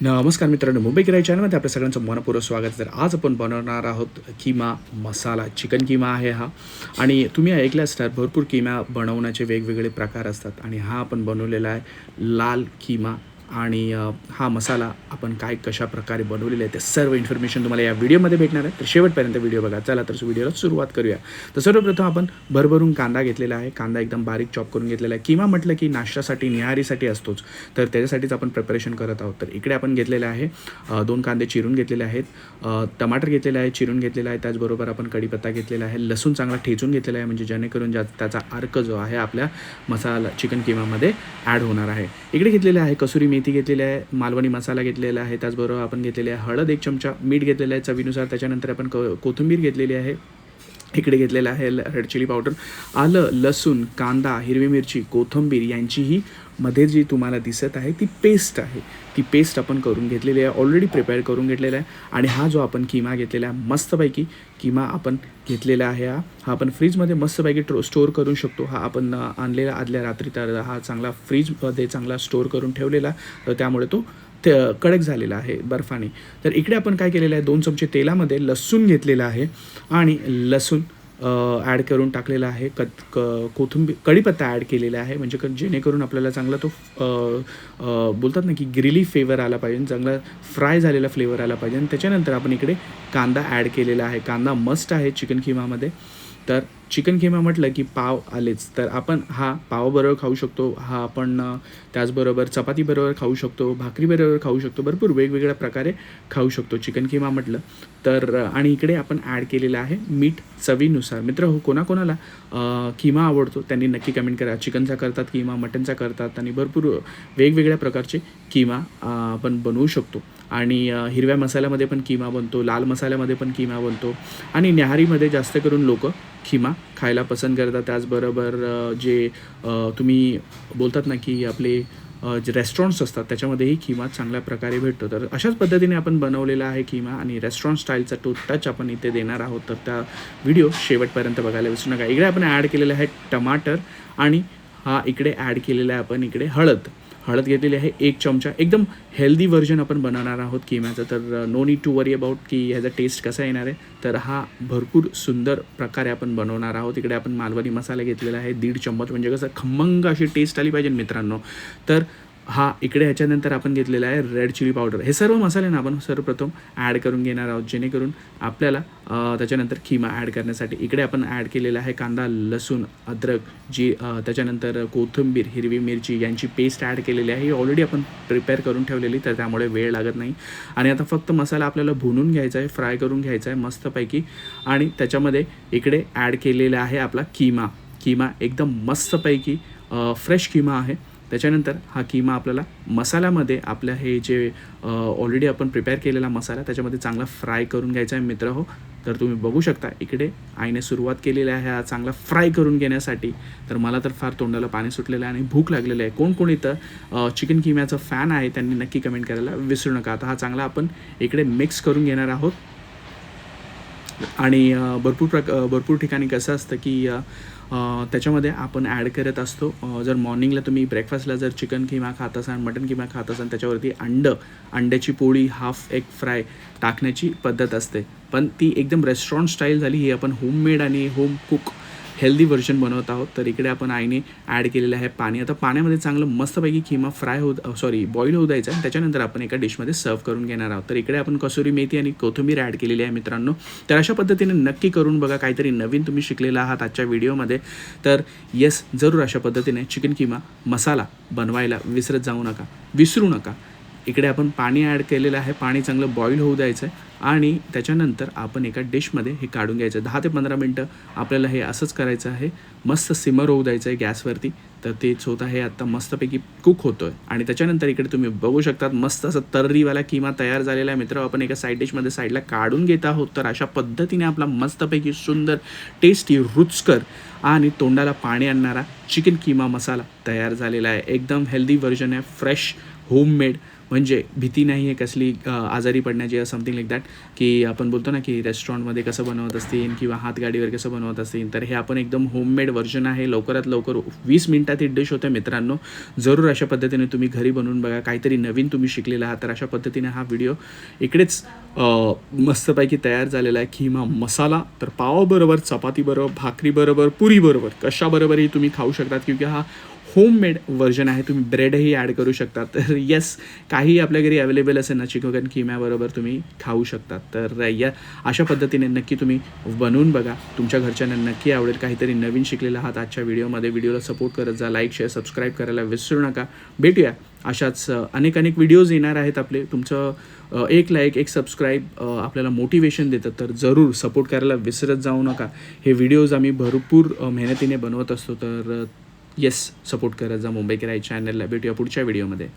नमस्कार मित्रांनो, मुंबई किराया चॅनलमध्ये आपल्या सगळ्यांचं मनपूर्वक स्वागत आहे. तर आज आपण बनवणार आहोत किमा मसाला. चिकन किमा आहे हा. आणि तुम्ही ऐकलं असणार भरपूर किमा बनवण्याचे वेगवेगळे प्रकार असतात आणि हा आपण बनवलेला आहे लाल किमा. आणि हा मसाला आपण कशा प्रकारे बनवलेला आहे ते सर्व इन्फॉर्मेशन तुम्हाला या व्हिडिओमध्ये भेटणार आहे. तर शेवटपर्यंत व्हिडिओ बघा. चला तर व्हिडिओला सुरुवात करूया. तर सर्वप्रथम आपण भरभरून कांदा घेतलेला आहे. कांदा एकदम बारीक चॉप करून घेतलेला आहे. किमा म्हटलं की नाश्त्यासाठी न्याहारीसाठी असतोच, तर त्याच्यासाठीच आपण प्रिपरेशन करत आहोत. तर इकडे आपण घेतलेले आहे 2 कांदे चिरून घेतलेले आहेत, टमाटर घेतलेला आहे, चिरून घेतलेला आहे. त्याचबरोबर आपण कढीपत्ता घेतलेला आहे, लसूण चांगला ठेचून घेतलेला आहे, म्हणजे जेणेकरून त्याचा अर्क जो आहे आपल्या मसाला चिकन किमामध्ये ॲड होणार आहे. इकडे घेतलेले आहे कसुरी मेथी घेतलेली आहे, मालवणी मसाला घेतलेला आहे. त्याचबरोबर आपण घेतलेले आहे हळद 1 चमचा, मीठ घेतलेलं आहे चवीनुसार. त्याच्यानंतर आपण कोथिंबीर घेतलेली आहे. इकडे घेतलेलं आहे रेड चिली पावडर, आलं, लसूण, कांदा, हिरवी मिरची, कोथिंबीर यांचीही मध्ये जी तुम्हाला दिसत आहे ती पेस्ट आहे. ती पेस्ट आपण करून घेतलेली आहे, ऑलरेडी प्रिपेअर करून घेतलेला आहे. आणि हा जो आपण किमा घेतलेला आहे मस्तपैकी किमा आपण घेतलेला आहे, हा आपण फ्रीजमध्ये मस्तपैकी स्टोअर करू शकतो. हा आपण आणलेला आदल्या रात्री, तर हा चांगला फ्रीजमध्ये चांगला स्टोअर करून ठेवलेला, तर त्यामुळे तो कडक झालेला आहे बर्फाने. तर इकडे आपण काय केलेलं आहे, 2 चमचे तेलामध्ये लसूण घेतलेला आहे आणि लसूण ॲड करून टाकलेला आहे. कोथिंबीर कढीपत्ता ॲड केलेला आहे, म्हणजे जेणेकरून आपल्याला चांगला तो बोलतात ना की ग्रिली फ्लेवर आला पाहिजे, चांगला फ्राय झालेला फ्लेवर आला पाहिजे. आणि त्याच्यानंतर आपण इकडे कांदा ॲड केलेला आहे. कांदा मस्ट आहे चिकन किमामध्ये. तर चिकन किमा म्हटलं की पाव आलेच, तर आपण हा पावाबरोबर खाऊ शकतो, हा आपण त्याचबरोबर चपातीबरोबर खाऊ शकतो, भाकरीबरोबर खाऊ शकतो, भरपूर वेगवेगळ्या प्रकारे खाऊ शकतो चिकन किमा म्हटलं तर. आणि इकडे आपण ॲड केलेलं आहे मीठ चवीनुसार. मित्र हो, कोणाकोणाला किमा आवडतो त्यांनी नक्की कमेंट करा. चिकनचा करतात किमा, मटनचा करतात, आणि भरपूर वेगवेगळ्या प्रकारचे किमा आपण बनवू शकतो. आणि हिरव्या मसाल्यामध्ये पण किमा बनतो, लाल मसाल्यामध्ये पण किमा बनतो, आणि न्याहारीमध्ये जास्त करून लोक किमा खायला पसंत करतात. त्याचबरोबर जे तुम्ही बोलतात ना की आपले जे रेस्टॉरंट्स असतात त्याच्यामध्येही किमा चांगल्या प्रकारे भेटतो. तर अशाच पद्धतीने आपण बनवलेला आहे किमा, आणि रेस्टॉरंट स्टाईलचा तो टच आपण इथे देणार आहोत. तर त्या व्हिडिओ शेवटपर्यंत बघायला विसरू नका. इकडे आपण ॲड केलेलं आहे टमाटर, आणि हा इकडे ॲड केलेला आहे आपण इकडे हळद घेतलेली आहे 1 चमचा. एकदम हेल्दी व्हर्जन आपण बनवणार आहोत किम्याचं, तर no need to worry about की ह्याचा टेस्ट कसा येणार आहे. तर हा भरपूर सुंदर प्रकारे आपण बनवणार आहोत. इकडे आपण मालवणी मसाला घेतलेला आहे 1.5 चम्मच, म्हणजे कसं खमंग अशी टेस्ट आली पाहिजे मित्रांनो. तर हा इकडे ह्याच्यानंतर आपण घेतलेला आहे रेड चिली पावडर. हे सर्व मसाले ना आपण सर्वप्रथम ॲड करून घेणार आहोत, जेणेकरून आपल्याला त्याच्यानंतर किमा ॲड करण्यासाठी. इकडे आपण ॲड केलेला आहे कांदा, लसूण, अद्रक, त्याच्यानंतर कोथिंबीर, हिरवी मिरची यांची पेस्ट ॲड केलेली आहे. ही ऑलरेडी आपण प्रिपेअर करून ठेवलेली, तर त्यामुळे वेळ लागत नाही. आणि आता फक्त मसाला आपल्याला भुनून घ्यायचा आहे, फ्राय करून घ्यायचा आहे मस्तपैकी. आणि त्याच्यामध्ये इकडे ॲड केलेला आहे आपला किमा एकदम मस्तपैकी फ्रेश किमा आहे. त्याच्यानंतर हा किमा आपल्याला मसाल्यामध्ये आपल्या हे जे ऑलरेडी आपण प्रिपेअर केलेला मसाला त्याच्यामध्ये चांगला फ्राय करून घ्यायचा आहे मित्र हो. तर तुम्ही बघू शकता इकडे आईने सुरुवात केलेली आहे हा चांगला फ्राय करून घेण्यासाठी. तर मला तर फार तोंडाला पाणी सुटलेलं आहे आणि भूक लागलेलं आहे. कोण इथं चिकन किम्याचं फॅन आहे त्यांनी नक्की कमेंट करायला विसरू नका. आता हा चांगला आपण इकडे मिक्स करून घेणार आहोत. आणि भरपूर ठिकाणी कसं असतं की त्याच्यामध्ये आपण ॲड करत असतो, जर मॉर्निंगला तुम्ही ब्रेकफास्टला जर चिकन किमा खात असाल, मटन किमा खात असाल, त्याच्यावरती अंड्याची पोळी, हाफ एग फ्राय टाकण्याची पद्धत असते. पण ती एकदम रेस्टॉरंट स्टाईल झाली. ही आपण होममेड आणि होम कुक हेल्दी व्हर्जन बनवत आहोत. तर इकडे आपण आईने ॲड केलेलं आहे पाणी. आता पाण्यामध्ये चांगलं मस्तपैकी किमा बॉईल होऊ द्यायचं, आणि त्याच्यानंतर आपण एका डिशमध्ये सर्व करून घेणार आहोत. तर इकडे आपण कसुरी मेथी आणि कोथिंबीर ॲड केलेली आहे मित्रांनो. तर अशा पद्धतीने नक्की करून बघा. काहीतरी नवीन तुम्ही शिकलेला आहात आजच्या व्हिडिओमध्ये. तर येस, जरूर अशा पद्धतीने चिकन किमा मसाला बनवायला विसरू नका. इकडे आपण पाणी ॲड केलेलं आहे. पाणी चांगलं बॉईल होऊ द्यायचं आहे, आणि त्याच्यानंतर आपण एका डिशमध्ये हे काढून घ्यायचं. 10 ते 15 मिनटं आपल्याला हे असंच करायचं आहे. मस्त सिमर होऊ द्यायचं आहे गॅसवरती. तर तेच होत आहे आत्ता, मस्तपैकी कुक होतो आहे. आणि त्याच्यानंतर इकडे तुम्ही बघू शकतात मस्त असं तर्रीवाला किमा तयार झालेला आहे मित्र. आपण एका साईड डिशमध्ये साईडला काढून घेत आहोत. तर अशा पद्धतीने आपला मस्तपैकी सुंदर, टेस्टी, रुचकर आणि तोंडाला पाणी आणणारा चिकन किमा मसाला तयार झालेला आहे. एकदम हेल्दी व्हर्जन आहे, फ्रेश, होममेड, म्हणजे भीती नाही आहे कसली आजारी पडण्याची समथिंग लाईक दॅट, की आपण बोलतो ना की रेस्टॉरंटमध्ये कसं बनवत असतील किंवा हातगाडीवर कसं बनवत असतील, तर हे आपण एकदम होममेड व्हर्जन आहे. लवकरात लवकर 20 मिनिटात ही डिश होते मित्रांनो. जरूर अशा पद्धतीने तुम्ही घरी बनवून बघा. काहीतरी नवीन तुम्ही शिकलेला आहात, तर अशा पद्धतीने हा व्हिडिओ इकडेच मस्तपैकी तयार झालेला आहे. खिमा मसाला तर पावाबरोबर, चपातीबरोबर, भाकरीबरोबर, पुरीबरोबर, कशाबरोबरही तुम्ही खाऊ शकतात, क्योंकि हा होममेड व्हर्जन आहे. तुम्ही ब्रेडही ॲड करू शकता. तर येस, काही आपल्या घरी अवेलेबल असेल ना चिकन किम्याबरोबर तुम्ही खाऊ शकता. तर या अशा पद्धतीने नक्की तुम्ही बनवून बघा. तुमच्या घरच्यांना नक्की आवडेल. काहीतरी नवीन शिकलेला आहात आजच्या व्हिडिओमध्ये. व्हिडिओला सपोर्ट करत जा. लाईक, शेअर, सबस्क्राईब करायला विसरू नका. भेटूया अशाच अनेक व्हिडिओज येणार आहेत आपले. तुमचं एक लाईक, एक सबस्क्राईब आपल्याला मोटिवेशन देतं, तर जरूर सपोर्ट करायला विसरत जाऊ नका. हे व्हिडिओज आम्ही भरपूर मेहनतीने बनवत असतो. तर येस, सपोर्ट करत जा मुंबई किराय चॅनलला. भेटूया पुढच्या व्हिडिओमध्ये.